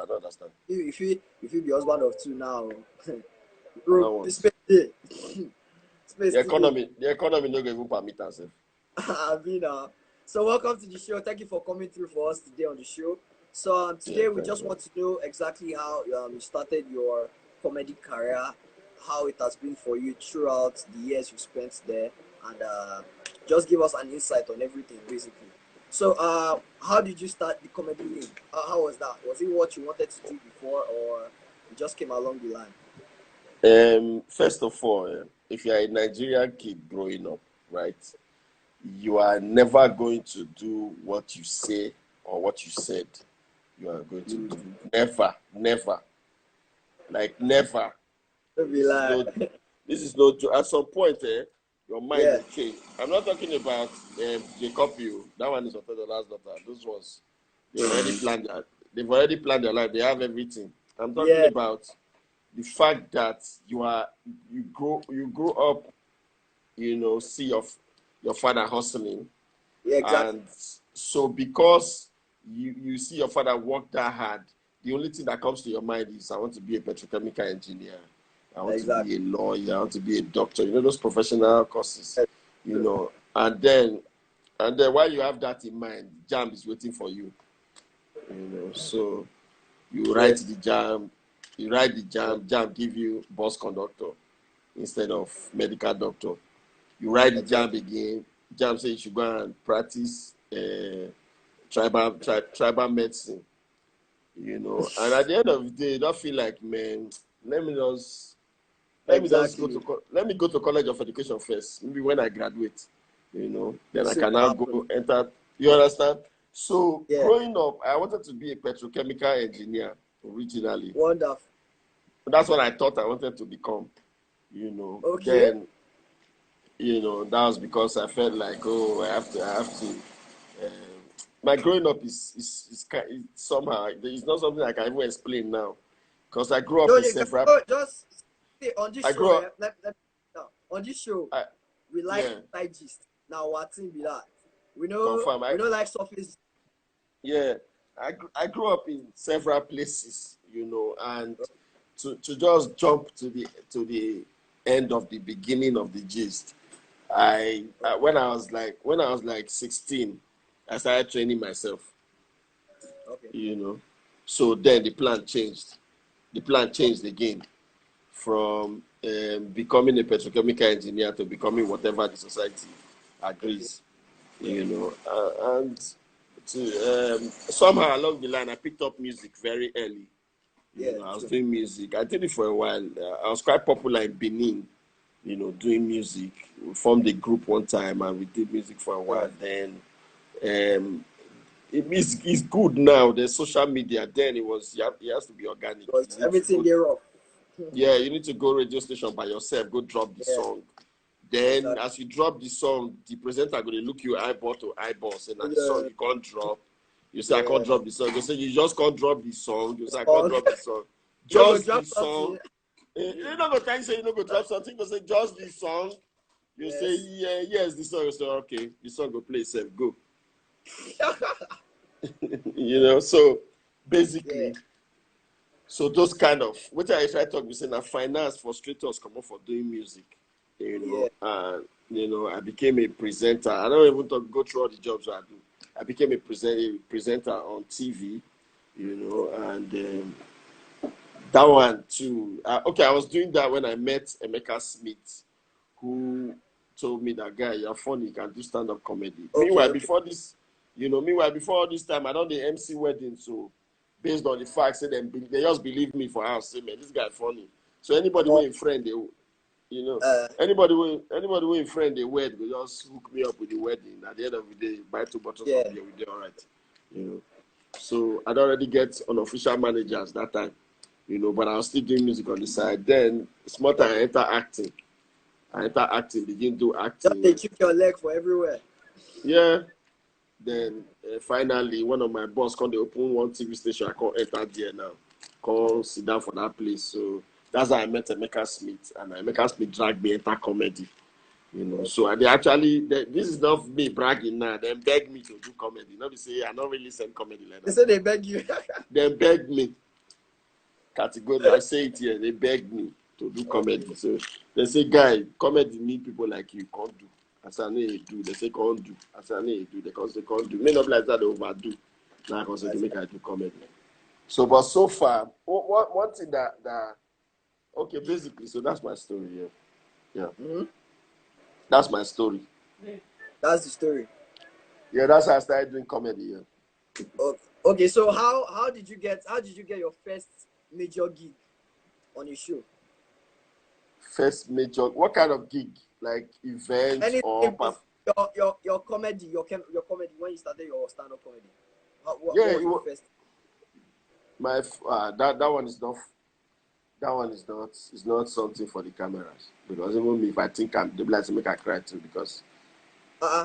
I don't understand. If you be husband of two now, bro, the space day. The economy no go even permit us. I mean, so welcome to the show. Thank you for coming through for us today on the show. So today we just want to know exactly how you started your comedy career, how it has been for you throughout the years you spent there, and just give us an insight on everything, basically. So, how did you start the comedy thing? How was that? Was it what you wanted to do before, or it just came along the line? First of all, if you're a Nigerian kid growing up, right, you are never going to do what you say or what you said you are going to do. Never. Like, never. This is no joke. At some point, your mind will change. I'm not talking about Jacob. That one is Otedola's daughter. Those ones, they've already planned their life. They have everything. I'm talking about the fact that you grow up, see your father hustling. Yeah, exactly. And so because you see your father work that hard, the only thing that comes to your mind is, I want to be a petrochemical engineer. I want to be a lawyer. I want to be a doctor. Those professional courses, and then while you have that in mind, JAMB is waiting for you, so you write the JAMB, JAMB give you bus conductor instead of medical doctor. You write the JAMB again, JAMB says you should go and practice tribal medicine, and at the end of the day, you don't feel like, man, let me go to College of Education first. Maybe when I graduate, then I can now go enter. You understand? So growing up, I wanted to be a petrochemical engineer originally. Wonderful. That's what I thought I wanted to become. Then, that was because I felt like, I have to. My growing up is somehow, it's not something I can even explain now, because I grew up in several. On this show, on this show, we like digest. Now, what thing be that? We know like surface. Yeah, I grew up in several places, and to just jump to the end of the beginning of the gist. When I was like 16, I started training myself. So then the plan changed. The plan changed again, from becoming a petrochemical engineer to becoming whatever the society agrees, and somehow along the line, I picked up music very early. I was doing music. I did it for a while. I was quite popular in Benin, doing music. We formed a group one time and we did music for a while. Then it's good now. There's social media. Then it has to be organic. Everything there off. Yeah, you need to go radio station by yourself, go drop the song. Then as you drop the song, the presenter going to look you eyeball to eyeball, say, now the song you can't drop. You say, I can't drop the song. You say, you just can't drop the song. You say, I can't drop the song. Just the song. You don't go time say you don't go drop something. You say, just the song. You say, yes, the song. You say, okay, the song go play itself. Go. So basically, so those kind of, what I try to talk, we say, now finance frustrators come up for doing music. And I became a presenter. I don't even go through all the jobs I do. I became a presenter on TV, and that one too. I was doing that when I met Emeka Smith, who told me that, guy, you're funny, you can do stand-up comedy. Meanwhile, before this time, I don't do MC wedding, so based on the facts, they just believe me for house. Say, man, this guy funny. So anybody with a friend, anybody with a friend they wed, they just hook me up with the wedding. At the end of the day, buy 2 bottles of beer, we do all right. So I'd already get unofficial managers that time, but I was still doing music on the side. Then small time I enter acting, begin do acting. They keep your leg for everywhere. Yeah. Then finally, one of my boss called the open one TV station. I can't enter there now. Come sit down for that place. So that's how I met Emeka Smith, and Emeka Smith dragged me into comedy. So this is not me bragging now. They beg me to do comedy. Not to say I don't really send comedy like that. They say they beg you. They beg me. category. I say it here. They beg me to do comedy. So they say, guy, comedy need people like you can't do. As I know you do, they say can't do. As I know you do, they can't do. Many of like that they overdo. Now I can say make I do comedy. So, but so far, one thing that okay, basically, so that's my story. Yeah. Mm-hmm. That's my story. That's the story. Yeah, that's how I started doing comedy. Yeah. Okay, so how did you get your first major gig on your show? First major, what kind of gig? Like events Anything, or your comedy, your comedy when you started your stand-up comedy. What was your first? My that one is not. That one is not something for the cameras, because even me, if I think they'll be like to make I cry too, because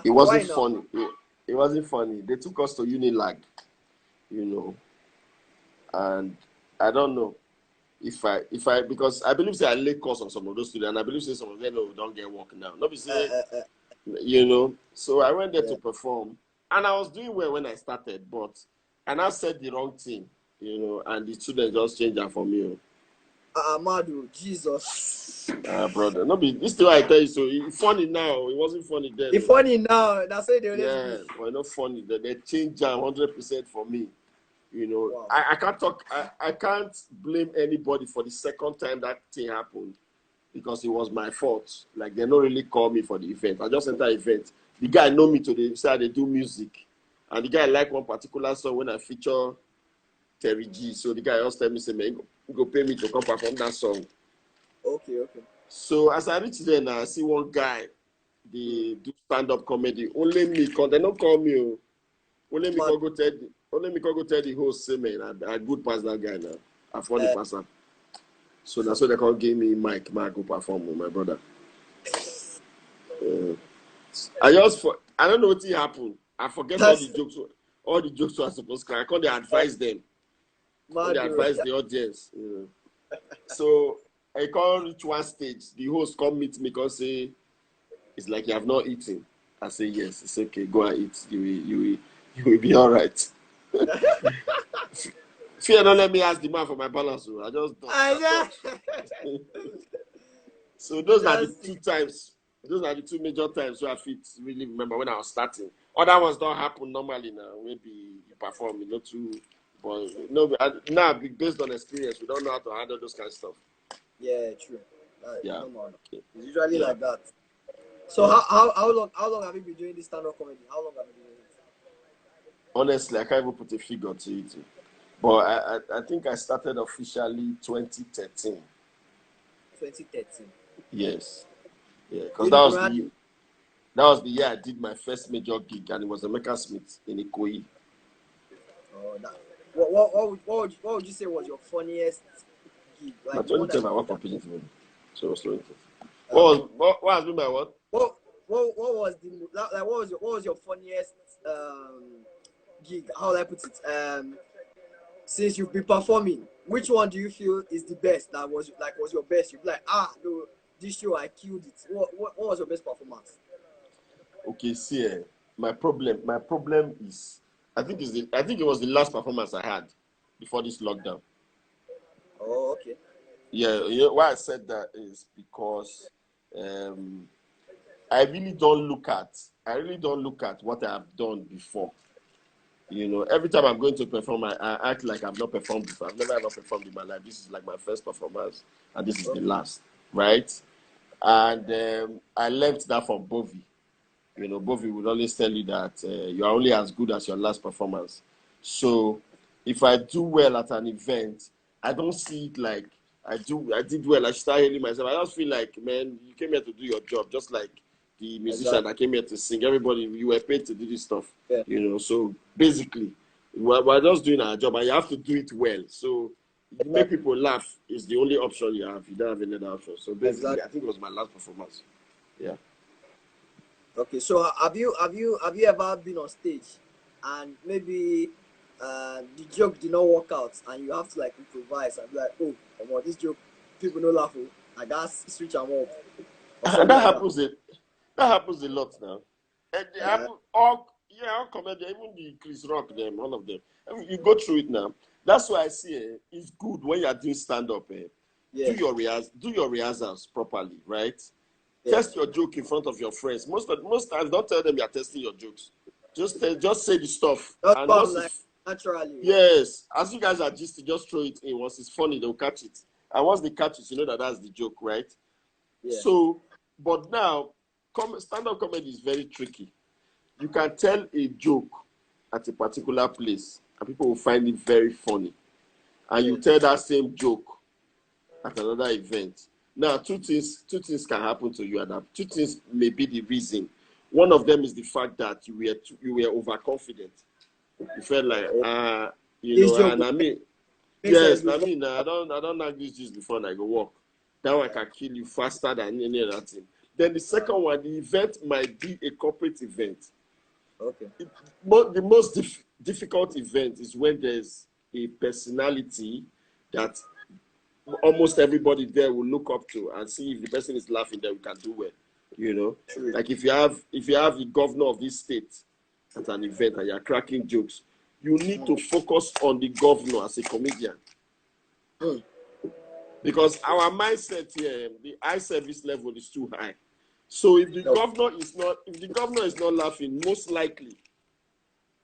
it wasn't funny. It wasn't funny. They took us to Unilag, and I don't know if I because I believe I lay course on some of those students, and I believe some of them don't get work now. Not be say, So I went there to perform, and I was doing well when I started, but I now said the wrong thing, and the students just changed that for me. Amado, Jesus. Brother, no be this thing I tell you. So it's funny now. It wasn't funny then. It's funny now. That's why they always be. But not funny. They changed 100% for me. Wow. I can't talk. I can't blame anybody for the second time that thing happened, because it was my fault. Like, they don't really call me for the event. I just entered the event. The guy know me today. Say they do music, and the guy like one particular song when I feature Terry G. So the guy just tell me, say, man, you go pay me to come perform that song. Okay. So as I reach there now, I see one guy, they do stand-up comedy. Only me, they don't call me. Only me can go tell the host, say, man, I good pass that guy now. I funny pass him. So that's why they can't give me mic, I go perform with my brother. I don't know what happened. I forget all the jokes I supposed to. I can't advise them. They advise the audience. So I can't reach one stage. The host come meet me and say, it's like you have not eaten. I say, yes, it's okay. Go and eat. You will be all right. Fear don't let me ask the man for my balance. I just don't. So those are the 2 times. Those are the 2 major times where I really remember when I was starting. Other ones don't happen normally now. Maybe you perform, too. But now, based on experience, we don't know how to handle those kind of stuff. Yeah, true. It's usually like that. So how long have you been doing this stand-up comedy? How long have you been doing it? Honestly, I can't even put a figure to it. But I think I started officially 2013. 2013. Yes. Yeah, because that was the year I did my first major gig, and it was a Mecca Smith in Ikoyi. What would you say was your funniest gig? Like, 2010, I worked for PGT. So it was 2010. What has been my what? What was your funniest gig? How will I put it? Since you've been performing, which one do you feel is the best? That was your best? You'd be like, no, this show I killed it. What was your best performance? Okay, see, my problem is, I think it was the last performance I had before this lockdown. Oh, okay. Yeah, why I said that is because I really don't look at what I have done before. Every time I'm going to perform, I act like I've not performed before. I've never ever performed in my life. This is like my first performance, and this is the last, right? And I learned that from Bovi. Bovi would always tell you that you are only as good as your last performance. So if I do well at an event, I don't see it like I did well. I start hailing myself. I just feel like, man, you came here to do your job, just like the musician that came here to sing. Everybody, you were paid to do this stuff. Yeah. So basically, we're just doing our job, and you have to do it well. So make people laugh is the only option you have. You don't have any other option. So basically, I think it was my last performance. Yeah. Okay, so have you ever been on stage and maybe the joke did not work out and you have to like improvise and be like, oh, come on, this joke people don't laugh, I guess switch them off. That happens a lot now. And all comedy, even the Chris Rock, them, all of them. I mean, you go through it now. That's why I see it's good when you are doing stand-up. Yeah. Do your rehearsals properly, right? Yeah. Test your joke in front of your friends. Most times, don't tell them you are testing your jokes. Just say the stuff. That's And what once I'm like, it's, naturally. yes, as you guys are just throw it in. Once it's funny, they'll catch it. And once they catch it, you know that that's the joke, right? Yeah. So, but now, stand-up comedy is very tricky. You can tell a joke at a particular place, and people will find it very funny. And you tell that same joke at another event. Now, two things can happen to you, and two things may be the reason. One of them is the fact that you were overconfident. You felt like, and I mean, yes, I mean, I don't like this before, and I go walk. That one can kill you faster than any other thing. Then the second one, the event might be a corporate event. Okay. The most difficult event is when there's a personality that almost everybody there will look up to and see if the person is laughing, then we can do well. You know, True. like if you have the governor of this state at an event and you're cracking jokes, you need to focus on the governor as a comedian. Because our mindset here, the eye service level is too high. So if the governor is not laughing, most likely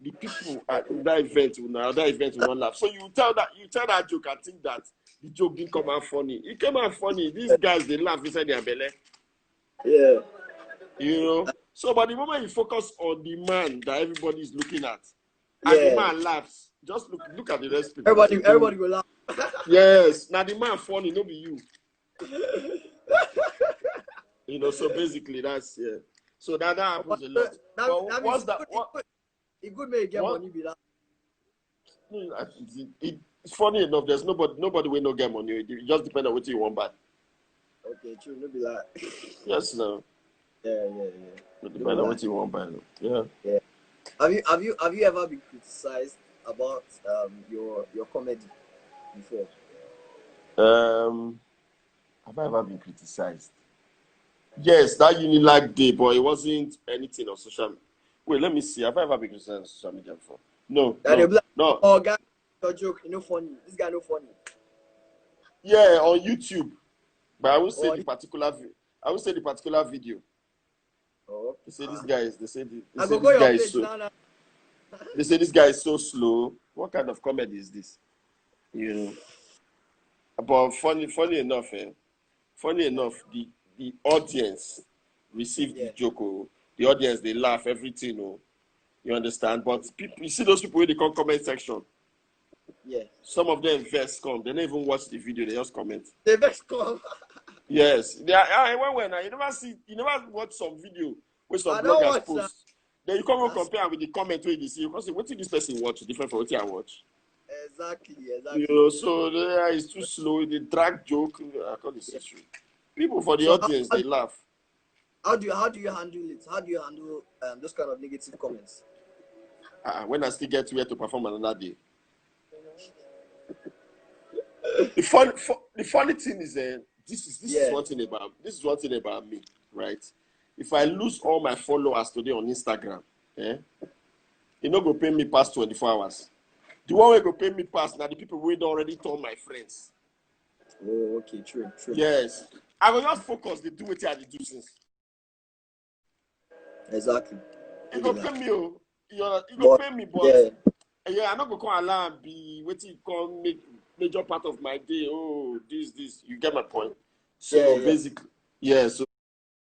the people at that event will not laugh. So you tell that joke and think that the joke didn't come out funny. It came out funny. These guys, they laugh inside their belly. Yeah. You know. So but the moment you focus on the man that everybody is looking at, and the man laughs, just look at the rest people. Everybody will laugh. Yes. Now the man funny, no be you. You know, so basically that's So that happens a lot. That means it could make get money be that. It's funny enough. There's nobody will no get money. It just depends on what you want buy. Okay, true. No be that. Yes, no. Yeah. It depends on what you want buy. Yeah. Yeah. Have you ever been criticized about your comedy before? Have I ever been criticized? Yes, that Unilag day, but it wasn't anything on social media. Wait, let me see. Have I ever been criticized on social media before? No. Oh, guy, your joke, you know, funny. This guy no funny. Yeah, on YouTube, but I won't say the particular. I won't say the particular video. Oh. They say this guy is. They say this guy is so slow. What kind of comedy is this? You know. But funny enough, the audience received the joke. Oh. The audience, they laugh, everything. Oh. You understand? But people, you see those people in the comment section. Yeah. Some of them vex come. They don't even watch the video. They just comment. They vex come. Yes. They are, when you never watch some video where some bloggers post. Then you come and compare with the comment where you see. You can say, what did this person watch different from what I watch? Exactly. You know, so it's too slow. The drag joke. I call it true. People for the audience, they laugh. How do you handle it? How do you handle those kind of negative comments? When I still get where to perform another day. The funny thing is this is one thing about me, right? If I lose all my followers today on Instagram, it not go pay me past 24 hours. The one way go pay me past now the people who already told my friends. Oh, okay, true. Yes. I will just focus, they do what I do since. Exactly. You go pay me, you go pay me, but I'm not gonna allow and be waiting to make major part of my day. Oh, this. You get my point. So basically, so